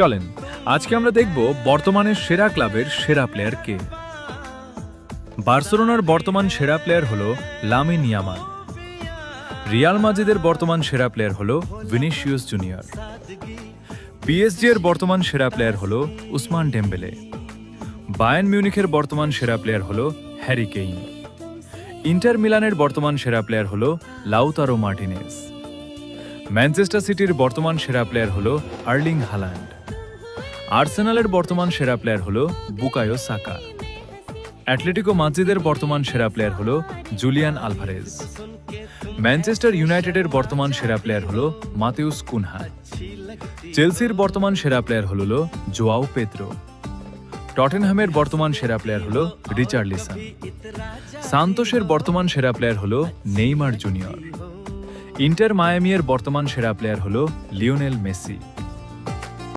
চলেন আজকে আমরা দেখব বর্তমানের সেরা ক্লাবের সেরা প্লেয়ার কে। বার্সেলোনার বর্তমান সেরা প্লেয়ার হলো লামিন ইয়ামাল। রিয়াল মাদ্রিদের বর্তমান সেরা প্লেয়ার হলো ভিনিসিয়াস জুনিয়র। পিএসজি এর বর্তমান সেরা প্লেয়ার হলো উসমান ডেম্বেলে। বায়ার্ন মিউনিখের বর্তমান সেরা প্লেয়ার হলো হ্যারি কেইন। ইন্টার মিলানের বর্তমান সেরা প্লেয়ার হলো লাউতারো মার্টিনেজ। ম্যানচেস্টার সিটির বর্তমান সেরা প্লেয়ার হলো আর্লিং হাল্যান্ড। আর্সেনালের বর্তমান সেরা প্লেয়ার হলো বুকায়ো সাকা। অ্যাটলেটিকো মাদ্রিদের বর্তমান সেরা প্লেয়ার হলো জুলিয়ান আলভারেজ। ম্যানচেস্টার ইউনাইটেডের বর্তমান সেরা প্লেয়ার হলো মাতেউস কুনহা। চেলসির বর্তমান সেরা প্লেয়ার হলো জোয়াও পেদ্রো। টটেনহামের বর্তমান সেরা প্লেয়ার হলো রিচার্লিসন। সান্তোসের বর্তমান সেরা প্লেয়ার হলো নেইমার জুনিয়র। ইন্টার মায়ামি এর বর্তমান সেরা প্লেয়ার হলো লিওনেল মেসি।